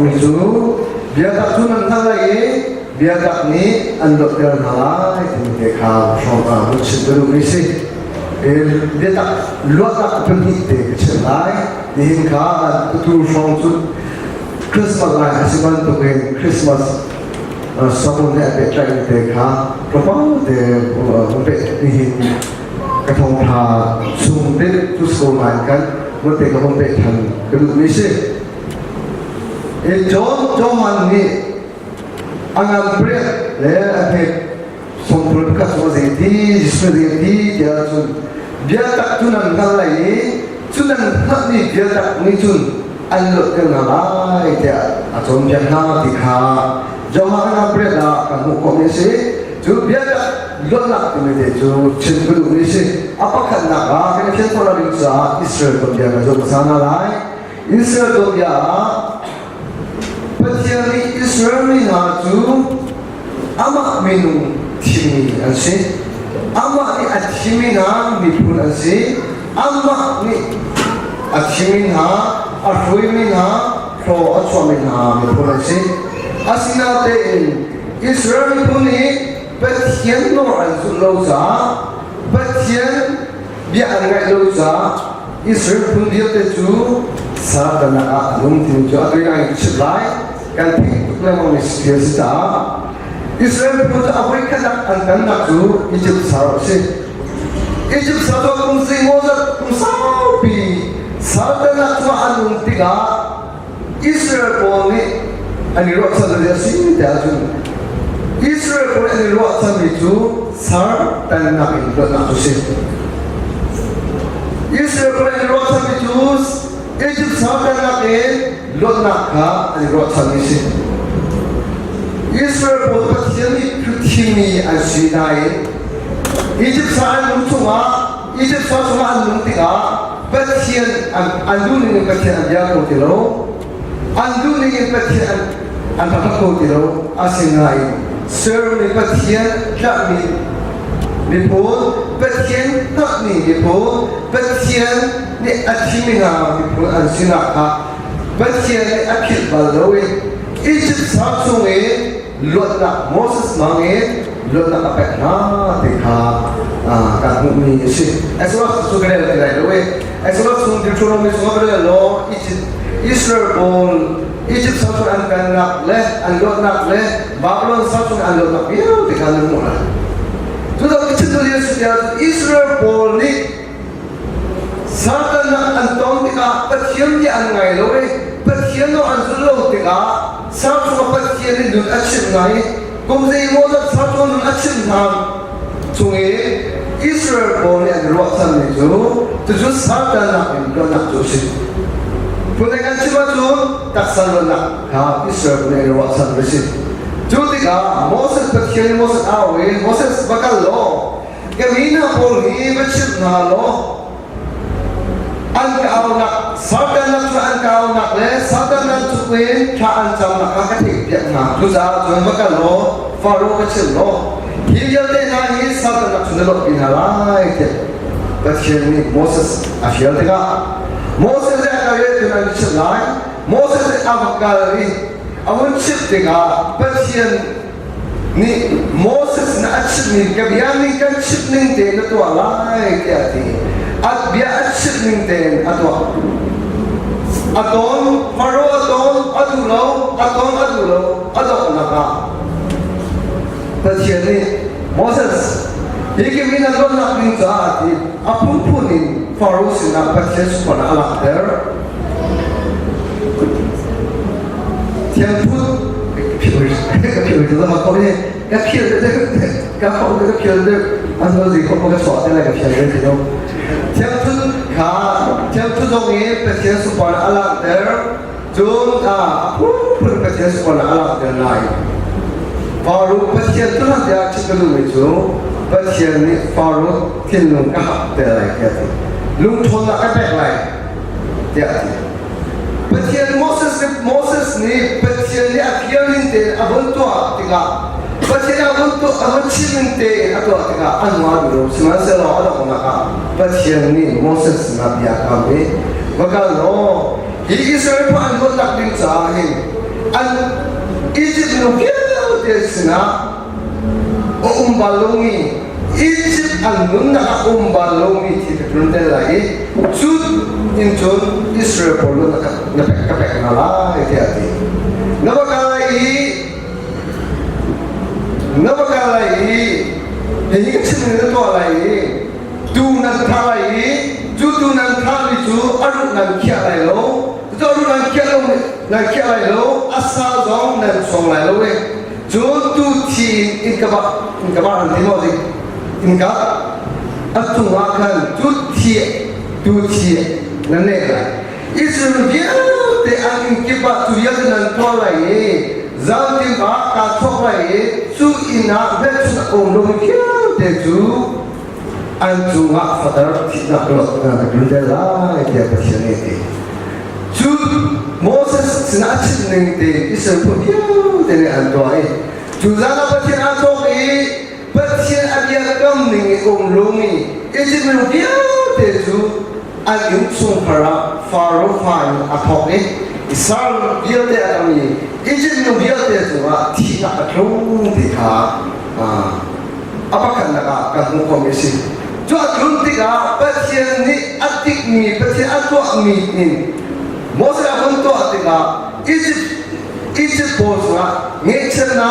ni chu biadak chu nan thalai biadak ni andok tel nalai ni kha shoma muchidru ni si biadak luatak pemhi te chelai ni kha tu shom chu Christmas lai asiman to ke Christmas sabon ne pe trai te kha propang te pe ni ka thong tha sum de tu so mai kan mo te ka hom pe than ke lu ni si John man ni angam pre le ate somprod ka so zeti jisme zeti dia chun dia tak tunan kalai tunan khat ni dia tak ni chun an lo ke na lai dia achom dia na ti kha joma angam pre da ka mu ko ni se chu dia tak lo na ti me de chu chin ku ni se apa khat na ka ke chen so la ri sa Israel ko dia ka zo sa na lai Israel ko dia Patiari Israel ni na tu ama menu timi anse ama ni atimi na mi pun anse ama ni atimi na afui mi na pro atwami na mi pun anse asina te Israel ni pun ni patian no ansu lo sa patian dia angai lo sa Israel pun dia te tu sa dana alum tin jo atui ngai chilai kan tukna mo siyasa Israel pun Afrika nak angkan nak tu Egypt sarap se Egypt sarap kung si Moses kung sapi sarap nak tu anung tiga Israel pun ni ani roh sana dia sini dia tu Israel pun ani roh sana itu sarap dan nak itu nak tu se Israel pun ani roh sana itu Egypt sarap dan nak Lot nak ka ani roh sana se Israel pun patiani putini asinai Egypt sa anuntunga Egypt sa suma anuntinga patian andunin patian dia ko tilo andunin patian antaka ko tilo asinai sir ni patian kami Nipol patian kami nipol patian ni atimina nipol ansinaka patian ni akil balawi Egypt sa sungai Lot nak Moses mangi lot nak apa na dekha kan ni si Exodus sugere la dewe Exodus sung Deuteronomy sugere lo Israel pun Egypt satu an kan nak le an lot nak le Babylon satu an lot nak ya dekha lu mona tu dah kita tu dia sudah Israel pun ni satu nak antom dekha patian dia an ngai lo patian no an sulo dekha Satu apa dia ni dun action ngai, kumzei moza satu dun action ham, sungai Israel pun yang luasan itu, tujuh satu nak tu sih. Punekan cuma tu tak salah nak, Israel pun yang luasan bersih. Juga Moses berkini Moses awe, Moses bakal lo, kemina pun ni bersih nalo. Angkau nak sadar nak angkau nak le sadar nak tuin kaan jam nak katik dia nak tu sah tuan bakal lo Faro kecil lo hijau deh nahi sadar nak tuan lo pinalai ke kecil ni Moses asyal tega Moses dia kaya tuan kecil lai Moses apa kali awak cip tega kecil ni Moses nak cip ni kebiasaan ni kan cip ni deh tu alai ke hati at biya at shipning din ato aton faro adulo naka tasyani Moses iki minadon nak ning sa ati apun-punin faro sina patses pon ala der tiempo que la corre que ando de como que só tem que fazer então tempo zonge patses pon ala der jun por patses pon ala der lai faro patses tu nak dia cikalu itu patses ni faro tinung ka der lai ke lung thon nak apek lai dia Patian Moses ni patian ni akirin te abon tu atika patian abon chimin te ato atika anwa dulu semasa lo ada konaka patian ni Moses nabi akame bakal lo Israel pa anwa tak ding sahin an Egypt no kiao desna o umbalongi Egypt an nunna umbalongi ti tunde lai sud injon Israel polo na kapek na la eti nabakalai ini kecil itu alai tu nan thalai tu nan thali tu arut nan kia lai lo tu arut nan kia lai lo asal dong nan song lai lo tu ti in kaba nanti mau sih in kaba atu makan tu ti nan nela Israel dia te angin kibat tu dia nan thalai Zalti ba ka thokai su ina vetu omlong kya tetu antu ma father tina klot na gundela etia pasianete su Moses sinachin ningte isel punya tene antoi tu zana patian antoi patian abia kam ning omlongi ejimru kya tetu agin sung para faro fan athok Isal dia te kami, Egypt no dia te tu tina atlung tika, apa kan nak kamu komisi? Tu atlung tika, pasien ni atik ni, pasien atuk ni, Moses akan tu tika, Egypt bos nature na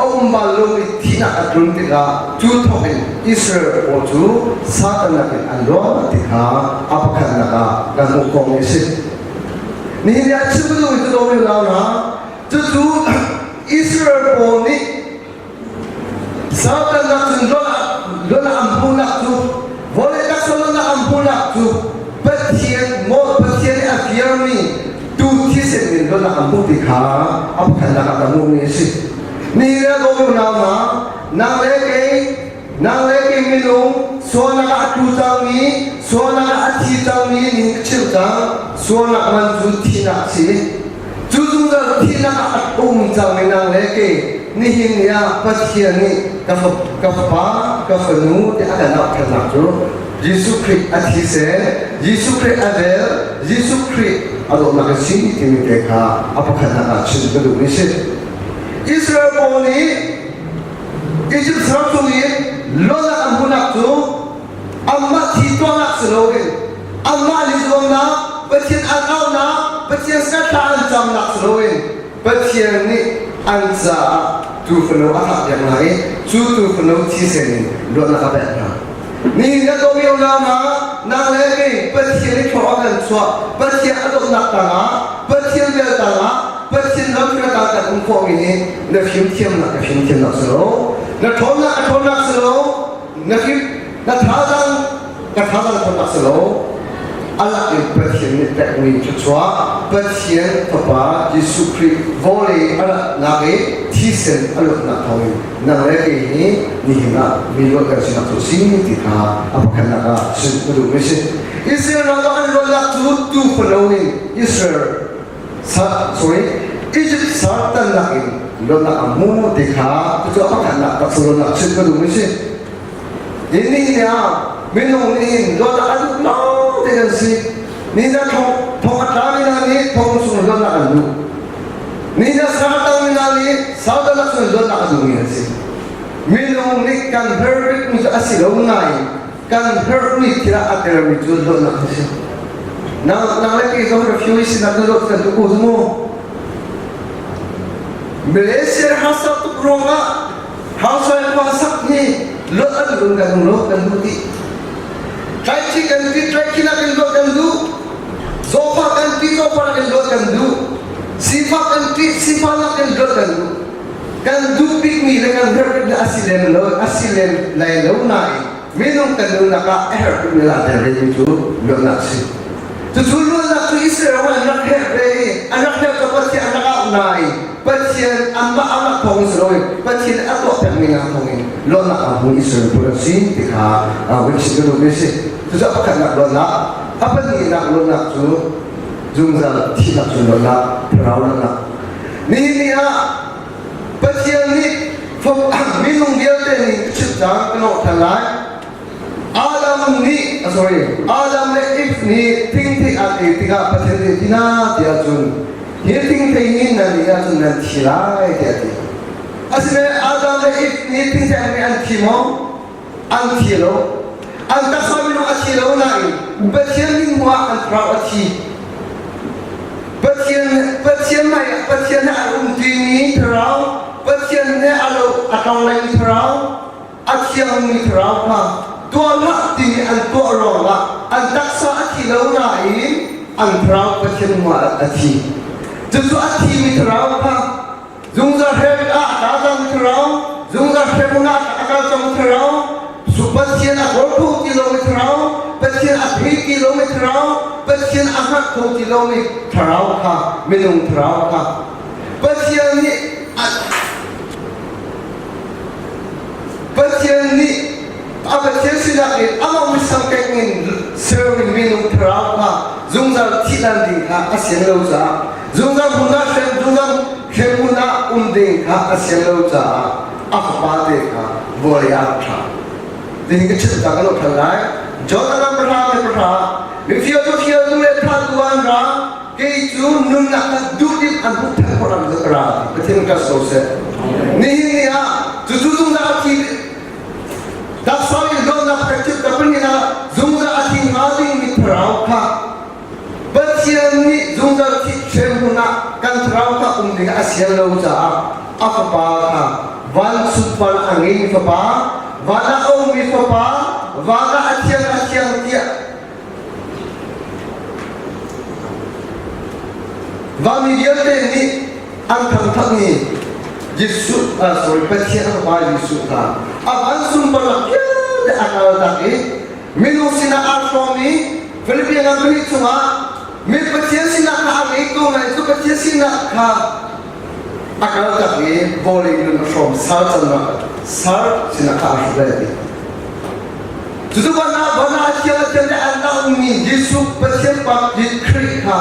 umbalung tina atlung tika, tu thokin Israel bosu satan nakin ando tika, apa kan nak kamu komisi? Ni dia sebelum itu orang lama, tu Israel poni, Satan nak dola ampun nak tu, boleh tak salah nak ampun nak tu, petian akhir ni, tu kisah ni dola ampun dikha, apa kan nak kamu ni sih? Ni dia orang lama, nang lagi minum, suara atu tangi, suara ati tangi ni kecil tang, suara manju tina si, jujur tina tangi nang lagi, ni hingga pasien ni kafanu dia ada nak kenal tu, Yesus Kristus ati se, Yesus Kristus ada, Yesus Kristus ada nak sini kini mereka apa kena cerita dulu ni sih? Israel poni, Egypt satu ni Lola ambunak tu, amma tito nak selawin, amma lizong na, petian angau na, petian sekata anjam nak selawin, petian ni anja tu penuh anak yang lain, tu penuh cisen Lola kabel na. Ni dia tu yang lama, nak lagi petian ni coakan suap, petian aduk nak tanga, petian dia tanga, petian nak kita tanga untuk ini, nak film nak selaw. Nak thon nak selo, nak thazang thon nak selo. Allah imperial ni teknik cuaca, imperial apa Yesus Kristus boleh Allah lagi tisen Allah nak tahu. Nak lagi ni hina milion kerja nak sini kita apa kan nak sebelum mesin. Israel nak Allah tu penuhin Israel. Egypt sartan lagi. Lo nak amu dekha, tu apa kan nak solo nak cerita dulu sih. Ini dia minum ini, lo nak adu no dengan si. Ni dah thong atami ni thong sung lo nak adu. Ni dah sarata ni sauda nak sung lo nak adu ni si. Minum ni kan perfect ni asyik lo ngai, kan perfect ni kira ater ni tu lo nak si. Nang lagi kau refuse nak lo kan tu semua. Malaysia hasat tu ronga, hasat wasak ni, lo ada kan budi. Try kan lo kan du, sofa kan lo kan du, sifat kan lo kan du. Kan du pik ni dengan berkat asilen lain lo nai, minum kan lo nak nila dari itu lo nak si. Tujuh nak tu Israel anak dia kapasi anak nai. Pasien anak thong seroi, pasien atok pengingat thongin. Lo nak ampun Israel pulasi, tika awak sikit besi. Tu apa kan nak lo nak? Apa ni nak lo nak tu? Jumlah tidak tu lo nak, perawan nak. Ni pasien ni, minum dia ni cerita kena terlai. Adam ni if ni tinggi ati tika pasien ni tina dia jun. Hitting pain and the other than Tila, as the other if hitting and Timo, Antilo, and that's why we know Atilo nine, but here more and Trauati. But here my Untini Terrell, but here Nalo Atonlay Terrell, Atian Terrell, Dualati and Duarola, and that's Atilo nine, and Trau, but here more Ati. Ati mitrauka, zungza head akazam trau, zungza hebuna akazam trau, supasian agotu kilometrau, pasian 3 kilometrau, pasian 2 kilometrau ka, minung trau ka, pasian ni abasian silakit, amang misang kengin serving minung trau ka, zungza tilanding ka asian lauza. Zungga bunda shemuna unding ka asyaloza akpate ka boyatra. Dini kecil tak kalau kelai, jodoh berha. Bifiat tu lepas tuan ra, keju nun nak duduk anut orang berra. Betul tak sose? Ni ya, tujuh ati. Tak sahaja jodoh kecil tapi ni na zungga ati ngaling ni perau ka. Basian ni zungga Shemuna kan terauka umdi asyal lauza apa ka van supal angin papa vana umi papa vana asyang dia vani dia ni angkang tangi Yesus sorry basian apa Yesus ka avan supal dia akal taki minusina arfomi Filipina beri cuma मैं पच्चीस लाख आगे को मैं तो 25 लाख का अकाल तक ये बॉलिंग फ्रॉम सार सिना का आशुले तो बना चला अंदा उम्मी जिसु 25 पाप जिक्री का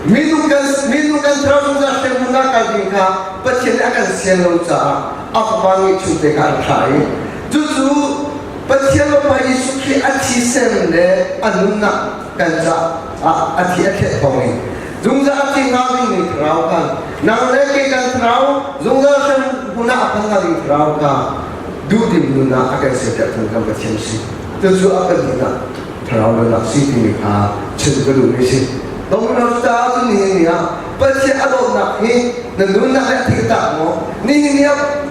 minukan terus जाते मुना का दिन का 25 akan siang lauza apa bangi cute का khai जुजु 25 pai suki aci semle anuna kanza ati ake pongi zungza ati ngawi ni trau kan nang leke kan trau zungza sem guna apa ngawi trau kan dudi guna akan setiap tengkam bercemsi tuju akan guna trau nak siti ni ka cenduru misi domino sta tu ni ya pasti ado nak ni nanduna leke tak mo ni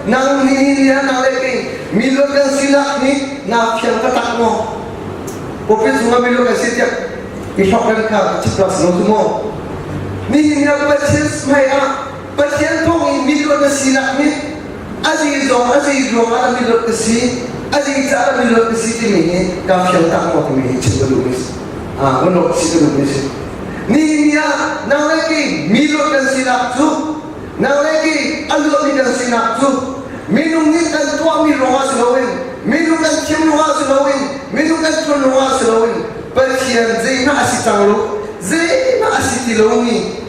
nang ni nang leke milokan silak ni na fiang katak mo opis mga milokan setiap isokkan ka ceplas no tumo ni nga paces maya pacien tong milokan silak ni azizo ala milokan si azizo ala milokan si timi ka fiang tak mo timi cipulumis ono cipulumis ni nga nang lagi milokan silak tu nang lagi alumikan silak tu minum ni kan tua mi roha selawin minum kan cem roha selawin minum kan tuan roha selawin persian zina asitang lo zina asitilongi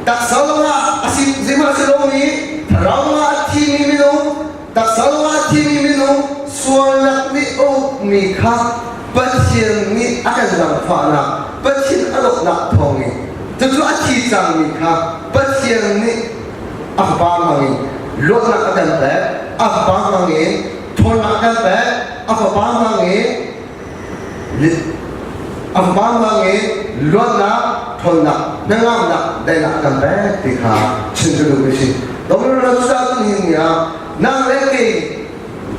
tak salwa asit zina selawin rawa timi minum tak salwa timi minum suanak ni o mikha persian ni akan dalam fana persian alok nak tongi tentu aci jang mikha persian ni apa mangi Lot nak akan tak, apa mangin, thon nak akan tak, apa mangin, lot nak, thon nak, nengam nak, dah nak akan tak, dikha, cenderung besi. Domino nak sudah tu ni ya, nang lagi,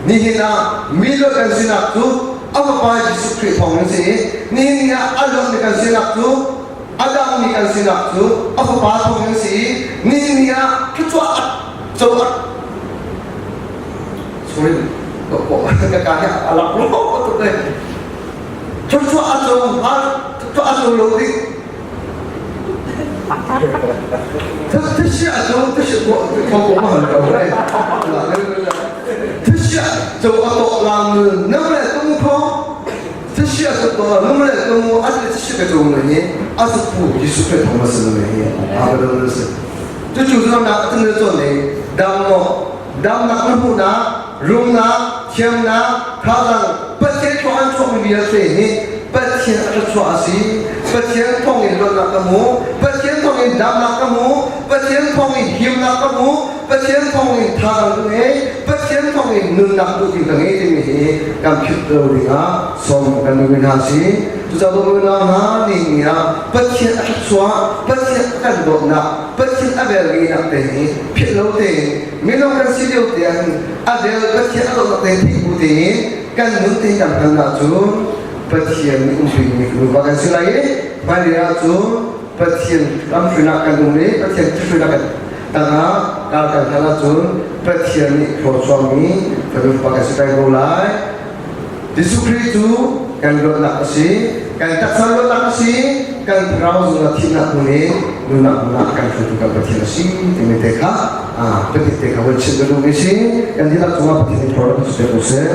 ni hina, milo kan sinak tu, apa Yesus Kristus ni, ni ya, alom kan sinak tu, Adam ni kan sinak tu, apa thong si, ni ya, ketua. Sorry, kok kakaknya alak lo tu deh. Cucu aso lori. Terus kok mahal kau deh. Terus jauh atau lam, nampak kamu kau. Terus atau nampak kamu ada terus ketemu ni, asal Yesus Kristus masuk ni. Apa dah terus. Cucu nak tengah tu ni. Dam nak menghuna, rumna, ciamna, kalang, pasti tuan tuan biasa ni, pasti ada suasi, pasti tuan ini nak kamu, pasti tuan in dam nak kamu, pasien thong in him nak kamu, pasien thong in thang ngai, pasien thong in nun nak tu ting ngai ti mi kam khit ro ri nga som kan mi na si tu sa do na ha ni na pasien at swa pasien kan do na pasien abel ri nak te ni phit lo te mi lo kan si lo te an abel pasien lo na te ti bu te kan nun te kam kan na chu pasien ni um ri ni lu ba kan si lai ba ri ra chu pasien kam frina kan dum ni pasien ti frina kan tanga kalkan kala chun pasien ni kho swami peru pakai sekai bolai disukri tu kan lo nak kasi kan tak selalu nak kasi kan rau zuna tina kuni nuna kan tu kan pasien si timi teka petit teka wajib dulu misi kan tidak cuma pasien produk sudah usai